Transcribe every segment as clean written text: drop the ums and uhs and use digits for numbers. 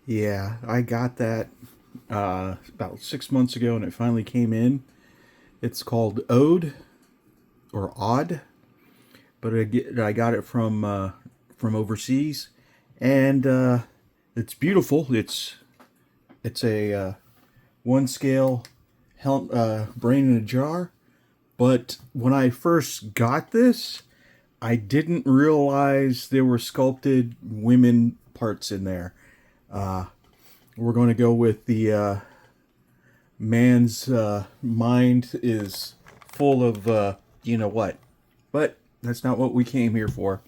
Yeah, I got that about 6 months ago, and it finally came in. It's called Ode or Odd, but I got it from overseas, and it's beautiful. It's a one scale brain in a jar. But when I first got this, I didn't realize there were sculpted women parts in there. We're going to go with the man's mind is full of you know what. But that's not what we came here for.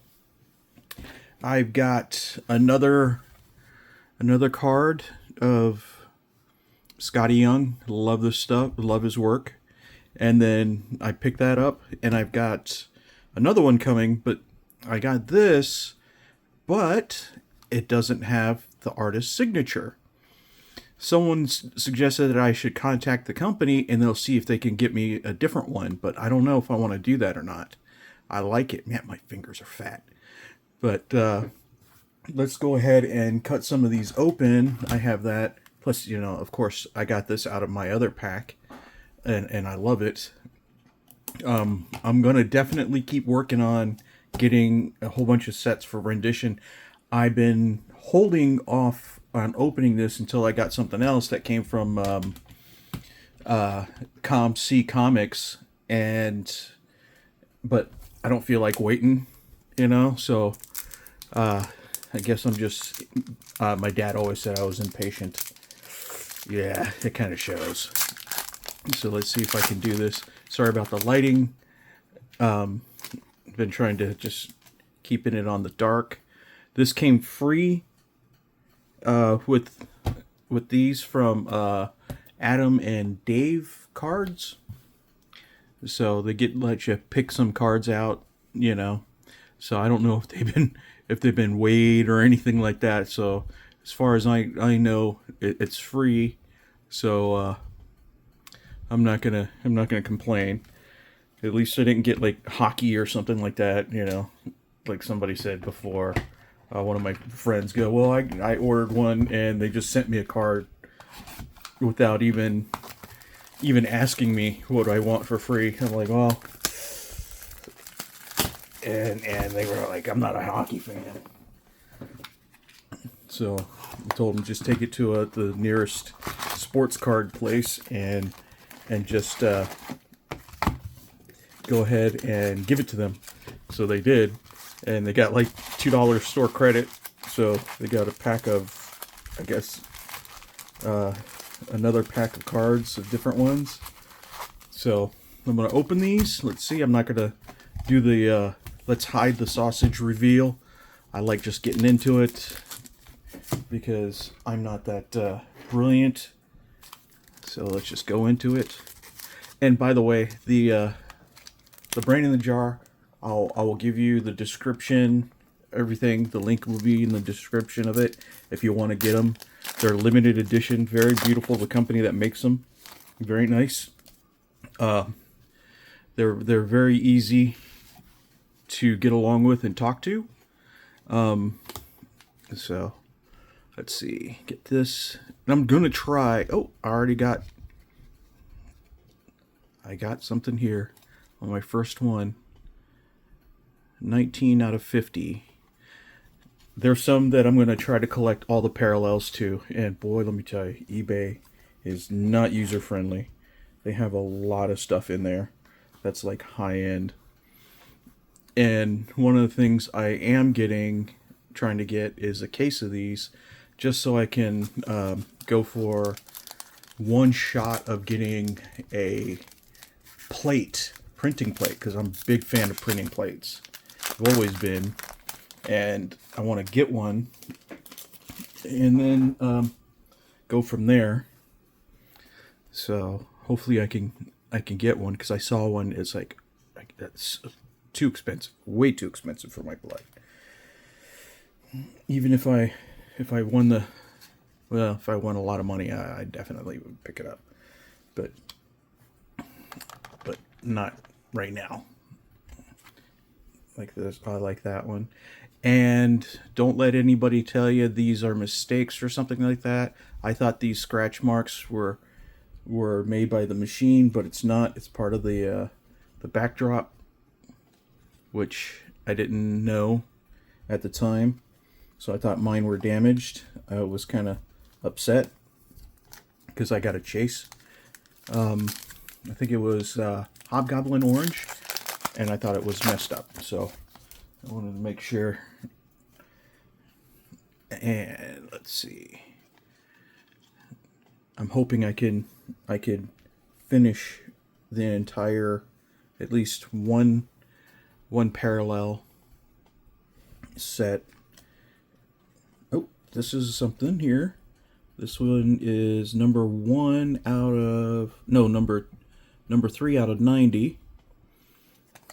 I've got another card of Scotty Young. Love this stuff. Love his work. And then I picked that up, and I've got another one coming. But I got this, but it doesn't have the artist's signature. Someone suggested that I should contact the company and they'll see if they can get me a different one, but I don't know if I want to do that or not. I like it. Man, my fingers are fat. But let's go ahead and cut some of these open. I have that. Plus, of course, I got this out of my other pack, and I love it. I'm going to definitely keep working on getting a whole bunch of sets for Rendition. I've been holding off on opening this until I got something else that came from C Comics, but I don't feel like waiting, so I guess I'm just, my dad always said I was impatient. Yeah, it kind of shows. So let's see if I can do this. Sorry about the lighting. Been trying to just keeping it on the dark. This came free with these from Adam and Dave cards. So they let you pick some cards out, So I don't know if they've been weighed or anything like that. So as far as I know, it's free. So I'm not gonna complain. At least I didn't get like hockey or something like that. Like somebody said before. One of my friends go, well, I ordered one and they just sent me a card without even asking me what I want for free. I'm like, well, and they were like, I'm not a hockey fan. So I told them just take it to the nearest sports card place and just go ahead and give it to them. So they did, and they got like $2 store credit. So they got a pack of, I guess, another pack of cards of different ones. So I'm gonna open these. Let's see. I'm not gonna do the let's hide the sausage reveal. I like just getting into it because I'm not that brilliant. So let's just go into it. And by the way, the brain in the jar, I will give you the description, everything. The link will be in the description of it if you want to get them. They're limited edition, very beautiful. The company that makes them, very nice. They're very easy to get along with and talk to. So let's see, get this. And I'm gonna try. Oh, I got something here on my first one. 19 out of 50. There's some that I'm going to try to collect all the parallels to. And boy, let me tell you, eBay is not user friendly. They have a lot of stuff in there that's like high end. And one of the things I am trying to get is a case of these just so I can go for one shot of getting a printing plate, because I'm a big fan of printing plates. I've always been, and I want to get one, and then go from there. So hopefully I can get one, because I saw one. It's like that's too expensive, way too expensive for my blood. Even if I won if I won a lot of money, I definitely would pick it up, but not right now. Like this, I like that one. And don't let anybody tell you these are mistakes or something like that. I thought these scratch marks were made by the machine, but it's not. It's part of the backdrop, which I didn't know at the time. So I thought mine were damaged. I was kind of upset because I got a chase. I think it was Hobgoblin Orange, and I thought it was messed up. So I wanted to make sure. And let's see. I'm hoping I can finish the entire, at least one parallel set. Oh, this is something here. This one is number 3 out of 90.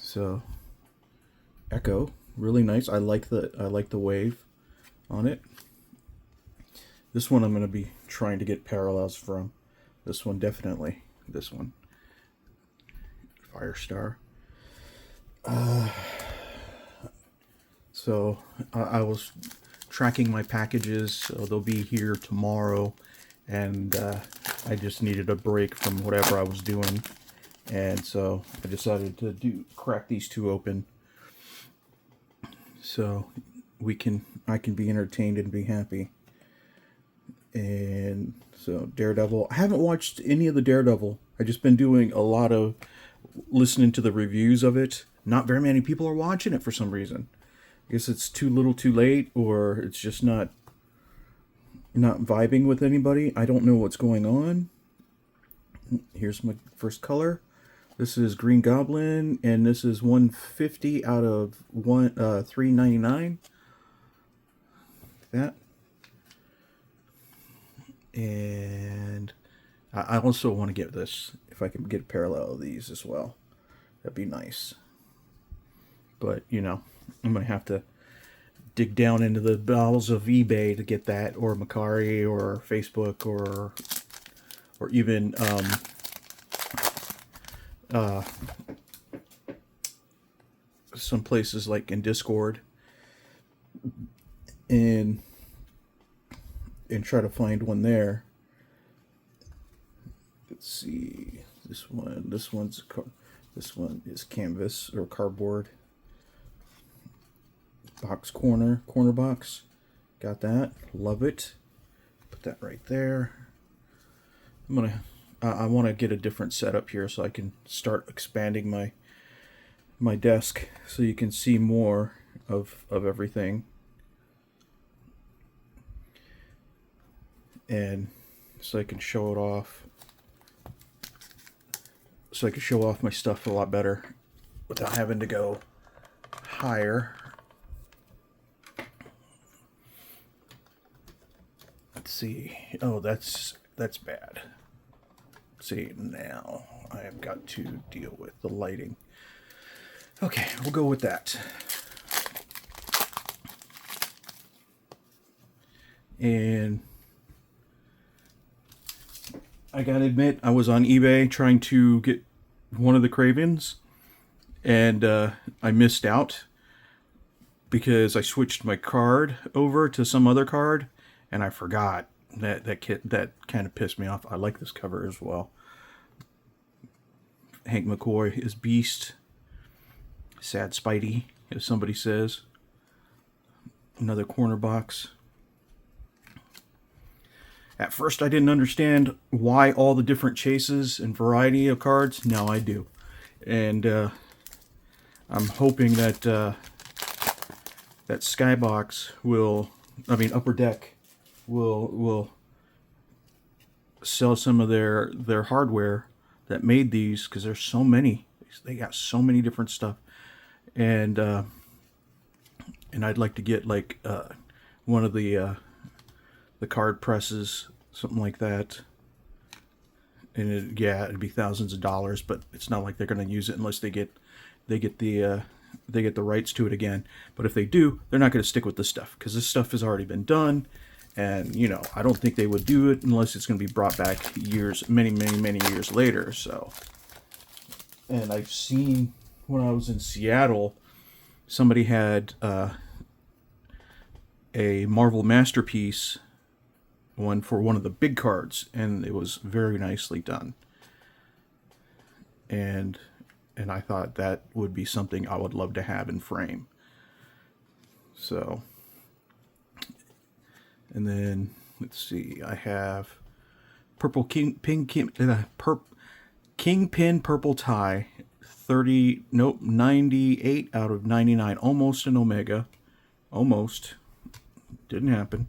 So Echo, really nice. I like the wave on it. This one I'm going to be trying to get parallels from. This one definitely. This one. Firestar. So I was tracking my packages, so they'll be here tomorrow, and I just needed a break from whatever I was doing, and so I decided to crack these two open, so I can be entertained and be happy. And so Daredevil, I haven't watched any of the Daredevil. I've just been doing a lot of listening to the reviews of it. Not very many people are watching it for some reason. I guess it's too little too late, or it's just not vibing with anybody. I don't know what's going on. Here's my first color. This is Green Goblin, and this is 150 out of 399. That. And I also want to get this, if I can get a parallel of these as well. That'd be nice. But, you know, I'm going to have to dig down into the bowels of eBay to get that, or Macari, or Facebook, or even some places like in Discord, and try to find one there. Let's see, this one is canvas or cardboard. Corner box. Got that. Love it. Put that right there. I want to get a different setup here so I can start expanding my desk so you can see more of everything. And so I can show it off. So I can show off my stuff a lot better without having to go higher. Let's see. Oh, that's bad. See, now I have got to deal with the lighting. Okay, we'll go with that. And I gotta admit, I was on eBay trying to get one of the Cravens, and I missed out because I switched my card over to some other card, and I forgot. That kind of pissed me off. I like this cover as well. Hank McCoy is Beast. Sad Spidey, as somebody says. Another corner box. At first I didn't understand why all the different chases and variety of cards. Now I do. And I'm hoping that that Skybox Upper Deck will sell some of their hardware that made these, because there's so many. They got so many different stuff. And I'd like to get like one of the card presses, something like that. And it'd be thousands of dollars, but it's not like they're going to use it unless they get the rights to it again. But if they do, they're not going to stick with this stuff, because this stuff has already been done. And, you know, I don't think they would do it unless it's going to be brought back many years later. So, and I've seen when I was in Seattle, somebody had a Marvel Masterpiece one for one of the big cards, and it was very nicely done. And I thought that would be something I would love to have in frame. So, and then let's see, I have purple Kingpin purple tie, 98 out of 99, almost an Omega, almost, didn't happen.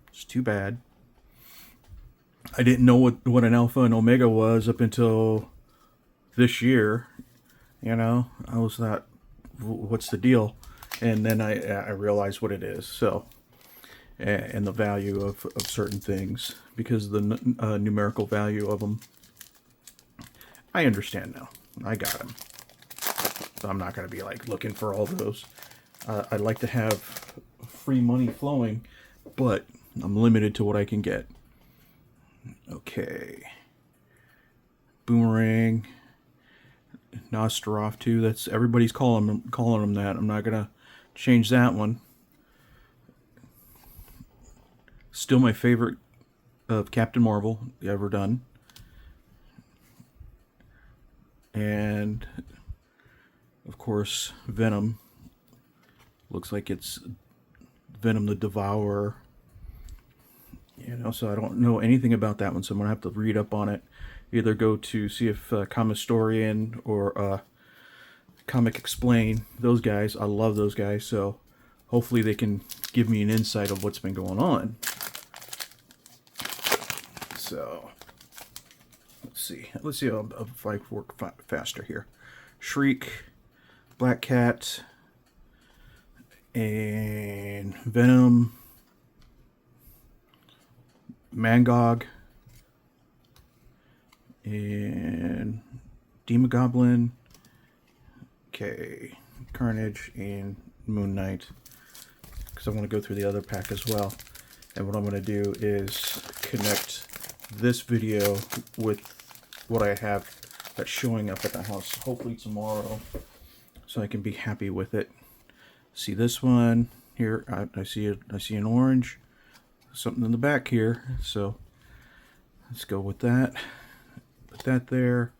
It's too bad. I didn't know what an Alpha and Omega was up until this year. You know, I was like, what's the deal? And then I realized what it is. So, and the value of certain things, because the numerical value of them, I understand now. I got them. So I'm not going to be like looking for all those. I'd like to have free money flowing, but I'm limited to what I can get. Okay. Boomerang. Nostroff too. That's everybody's calling them that. I'm not gonna change that one. Still my favorite of Captain Marvel ever done. And of course Venom. Looks like it's Venom the Devourer. You know, so I don't know anything about that one, so I'm gonna have to read up on it. Either go to see if Comistorian or Comic Explain, those guys, I love those guys, so hopefully they can give me an insight of what's been going on. So, let's see if I work faster here. Shriek, Black Cat, and Venom, Mangog, and Demogoblin, okay, Carnage, and Moon Knight, because I want to go through the other pack as well. And what I'm going to do is connect this video with what I have that's showing up at the house, hopefully tomorrow, so I can be happy with it. See this one here, I see an orange, something in the back here, so let's go with that. Put that there.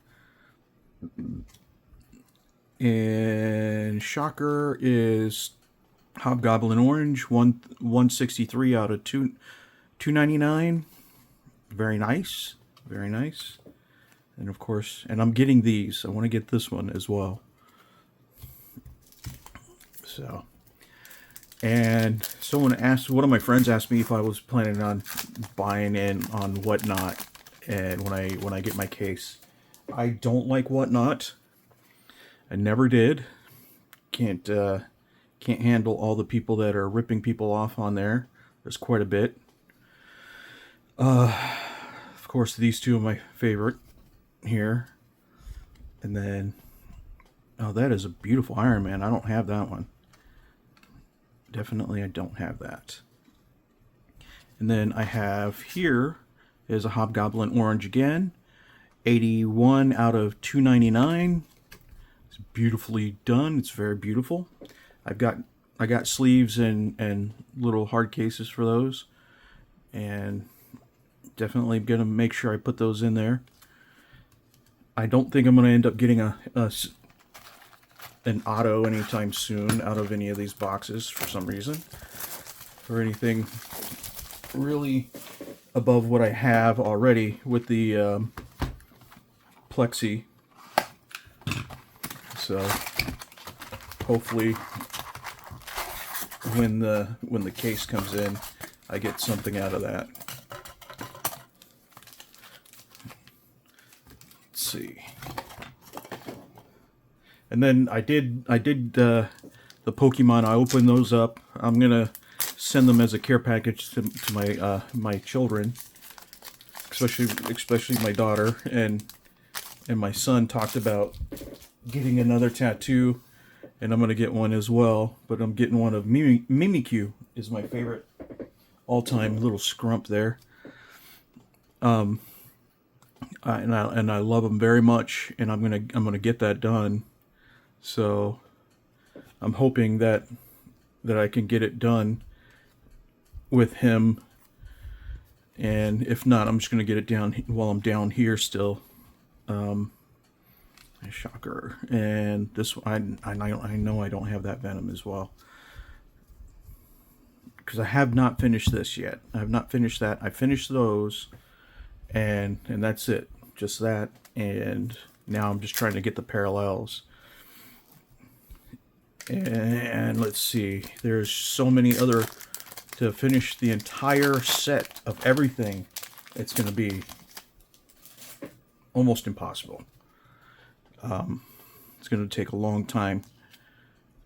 And Shocker is Hobgoblin Orange, 163 out of 299. Very nice. Very nice. And of course, and I'm getting these. I want to get this one as well. So, and someone asked, one of my friends asked me if I was planning on buying in on Whatnot, and when I get my case. I don't like Whatnot. I never did. Can't handle all the people that are ripping people off on there. There's quite a bit. Of course, these two are my favorite here. And then, oh, that is a beautiful Iron Man. I don't have that one. Definitely I don't have that. And then I have here is a Hobgoblin Orange again. 81 out of 299. It's beautifully done. It's very beautiful. I got sleeves and little hard cases for those. And definitely gonna make sure I put those in there. I don't think I'm gonna end up getting an auto anytime soon out of any of these boxes for some reason, or anything really above what I have already with the plexi. So hopefully when the case comes in, I get something out of that. Let's see. And then I did the Pokemon. I opened those up. I'm gonna send them as a care package to my my children, especially my daughter, and my son talked about getting another tattoo, and I'm gonna get one as well. But I'm getting one of Mimikyu. Is my favorite all-time little scrump there. And I love them very much, and I'm gonna get that done. So I'm hoping that I can get it done with him. And if not, I'm just going to get it down while I'm down here still. Shocker. And this, I know I don't have that Venom as well. Because I have not finished this yet. I have not finished that. I finished those. And that's it. Just that. And now I'm just trying to get the parallels. And let's see. There's so many other... To finish the entire set of everything, it's going to be almost impossible. It's going to take a long time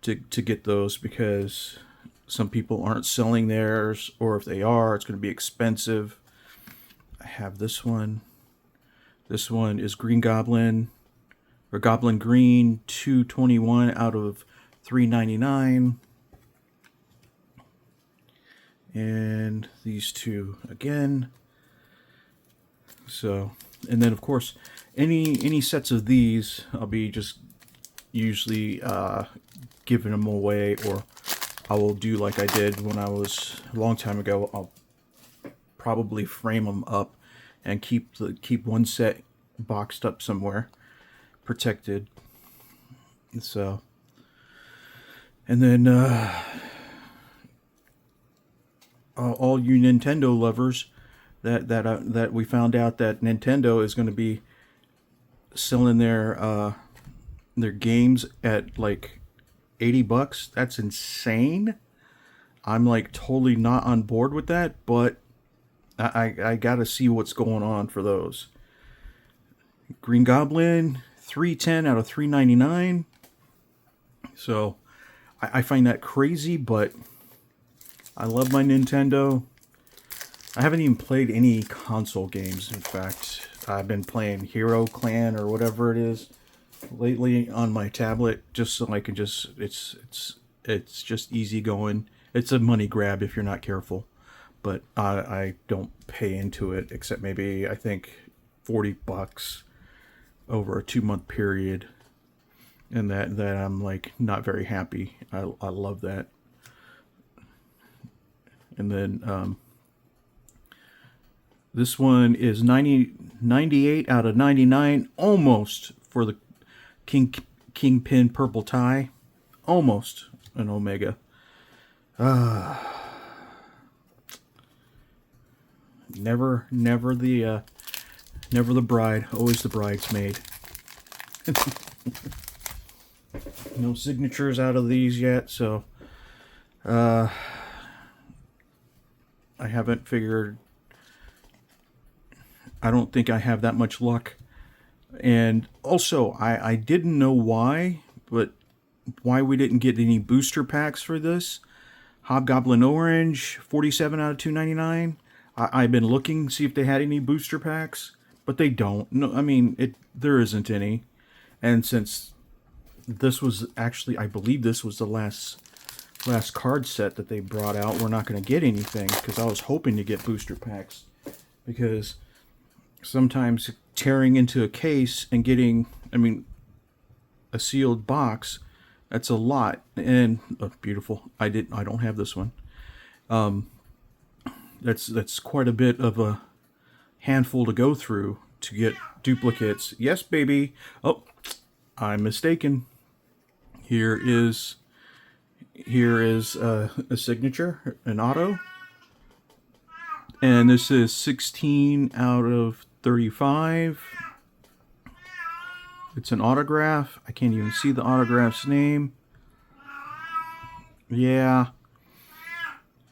to get those because some people aren't selling theirs, or if they are, it's going to be expensive. I have this one. This one is Green Goblin, or Goblin Green, 221 out of 399. And these two again. So, and then of course, any sets of these, I'll be just usually giving them away, or I will do like I did when I was a long time ago. I'll probably frame them up and keep one set boxed up somewhere, protected. So, and then all you Nintendo lovers, that we found out that Nintendo is going to be selling their games at like $80. That's insane. I'm like totally not on board with that, but I gotta see what's going on for those. Green Goblin, 310 out of 399. So I find that crazy, but I love my Nintendo. I haven't even played any console games, in fact. I've been playing Hero Clan or whatever it is lately on my tablet, just so I can just, it's just easy going. It's a money grab if you're not careful, but I don't pay into it, except maybe, I think, $40 over a 2-month period, and that I'm like not very happy. I love that. And then this one is 98 out of 99, almost for the Kingpin purple tie, almost an Omega. Never the bride, always the bridesmaid. No signatures out of these yet, so I haven't figured. I don't think I have that much luck. And also, I didn't know why, but why we didn't get any booster packs for this. Hobgoblin Orange, 47 out of 299. I've been looking, see if they had any booster packs, but they don't. No, I mean, there isn't any. And since this was actually, I believe this was the last card set that they brought out, we're not going to get anything, because I was hoping to get booster packs, because sometimes tearing into a case and getting, I mean, a sealed box, that's a lot. And beautiful, I don't have this one. That's quite a bit of a handful to go through to get duplicates. Yes, baby. Oh, I'm mistaken. Here is a signature, an auto. And this is 16 out of 35. It's an autograph. I can't even see the autograph's name. Yeah.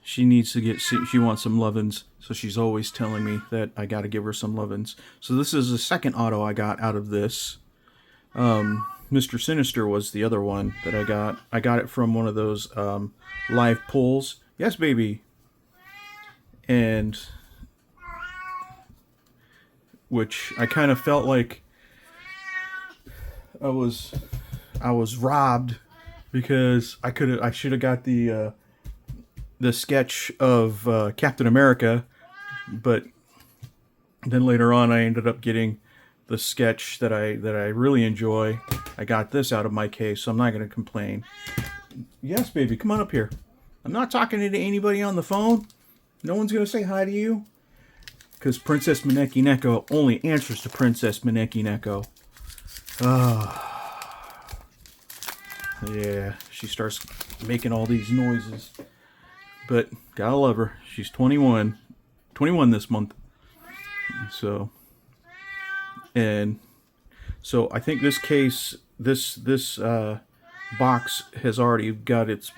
She needs to get, she wants some lovin's. So she's always telling me that I got to give her some lovin's. So this is the second auto I got out of this. Mr. Sinister was the other one that I got. I got it from one of those live pulls. Yes, baby. And which I kind of felt like I was robbed, because I should have got the sketch of Captain America, but then later on I ended up getting the sketch that I really enjoy. I got this out of my case, so I'm not going to complain. Yes, baby, come on up here. I'm not talking to anybody on the phone. No one's gonna say hi to you? Because Princess Maneki Neko only answers to Princess Maneki Neko. Yeah, she starts making all these noises. But gotta love her. She's 21. 21 this month. So, and so I think this case, this box has already got its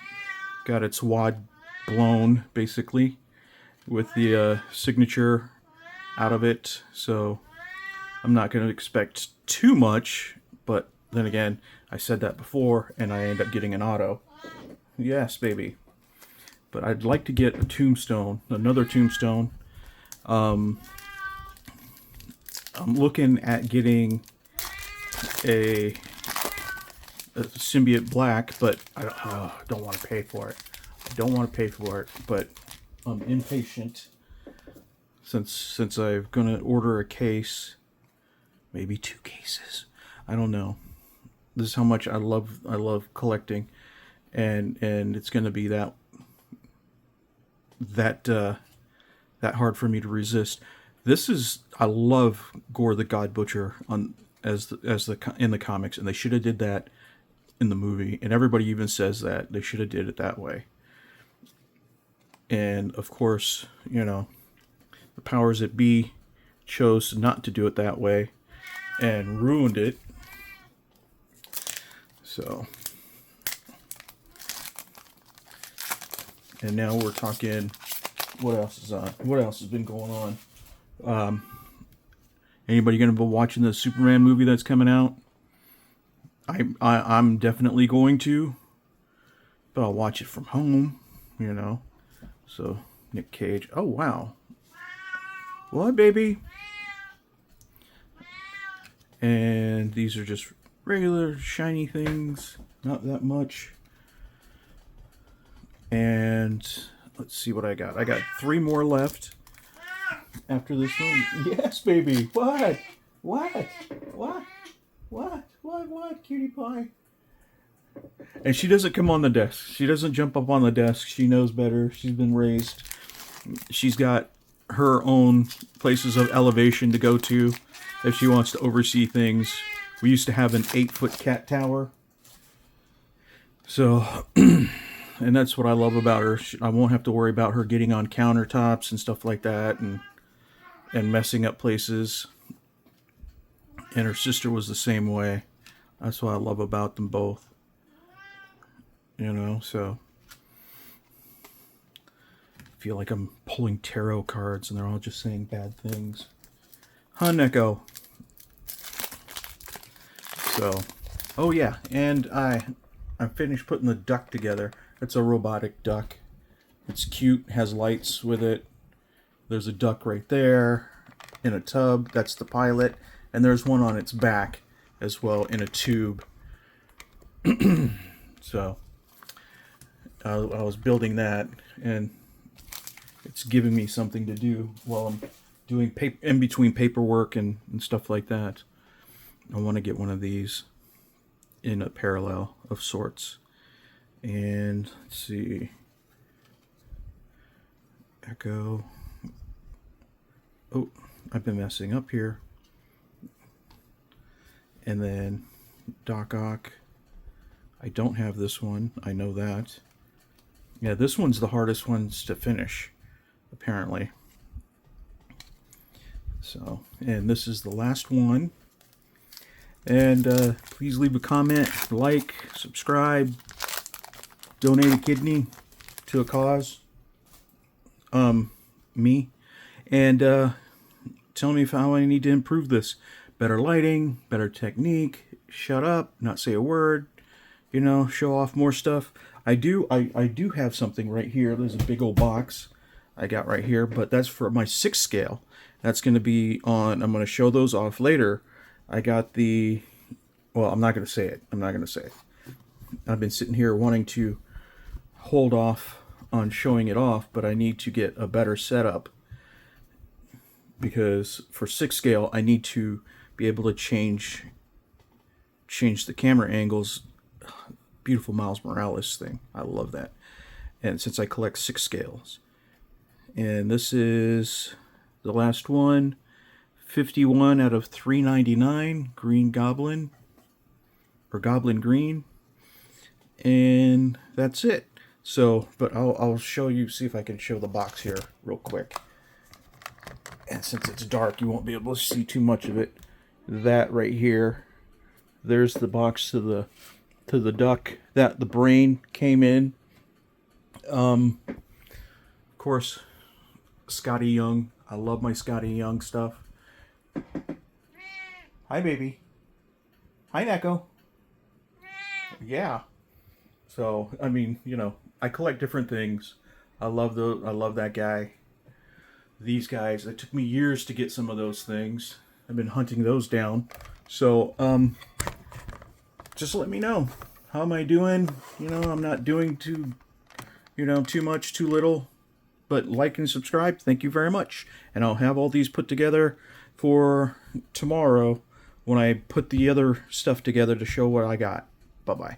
wad blown, basically, with the signature out of it. So I'm not going to expect too much, but then again, I said that before, and I end up getting an auto. Yes, baby. But I'd like to get a tombstone, another tombstone. I'm looking at getting a symbiote black, but I don't want to pay for it. I don't want to pay for it, but I'm impatient since I'm gonna order a case, maybe 2 cases. I don't know. This is how much I love collecting, and it's gonna be that hard for me to resist. This is, I love Gore the God Butcher in the comics, and they should have did that in the movie, and everybody even says that they should have did it that way. And of course, you know, the powers that be chose not to do it that way and ruined it. So, and now we're talking, what else is on? What else has been going on? Anybody gonna be watching the Superman movie that's coming out? I'm definitely going to, but I'll watch it from home, you know. So, Nick Cage. Oh, wow. What, baby? And these are just regular shiny things. Not that much. And let's see what I got. I got 3 more left after this one. Yes, baby. What? What? What? What? What? Cutie pie. And she doesn't come on the desk. She doesn't jump up on the desk. She knows better. She's been raised. She's got her own places of elevation to go to if she wants to oversee things. We used to have an 8-foot cat tower. So, and that's what I love about her. I won't have to worry about her getting on countertops and stuff like that and messing up places. And her sister was the same way. That's what I love about them both. You know, so I feel like I'm pulling tarot cards and they're all just saying bad things. Huh, Neko? So, oh yeah, and I finished putting the duck together. It's a robotic duck. It's cute, has lights with it. There's a duck right there in a tub. That's the pilot. And there's one on its back as well in a tube. So I was building that, and it's giving me something to do while I'm doing in between paperwork and stuff like that. I want to get one of these in a parallel of sorts. And let's see. Echo. Oh, I've been messing up here. And then Doc Ock. I don't have this one. I know that. Yeah, this one's the hardest ones to finish, apparently. So, and this is the last one. And please leave a comment, like, subscribe, donate a kidney to a cause. Me. And tell me how I need to improve this. Better lighting, better technique, shut up, not say a word, you know, show off more stuff. I do have something right here. There's a big old box I got right here, but that's for my 6 scale. That's going to be on, I'm going to show those off later. I got the, well, I'm not going to say it. I'm not going to say it. I've been sitting here wanting to hold off on showing it off, but I need to get a better setup. Because for 6 scale, I need to be able to change the camera angles. Beautiful Miles Morales thing. I love that. And since I collect 6 scales. And this is the last one. 51 out of 399. Green Goblin. Or Goblin Green. And that's it. So, but I'll show you, see if I can show the box here real quick. And since it's dark, you won't be able to see too much of it. That right here, there's the box to the duck that the brain came in. Of course, Scotty Young. I love my Scotty Young stuff. Hi, baby. Hi, Neko. Yeah. So, I mean, you know, I collect different things. I love that guy. These guys, it took me years to get some of those things. I've been hunting those down. So, just let me know. How am I doing? You know, I'm not doing too much, too little. But like and subscribe. Thank you very much. And I'll have all these put together for tomorrow when I put the other stuff together to show what I got. Bye-bye.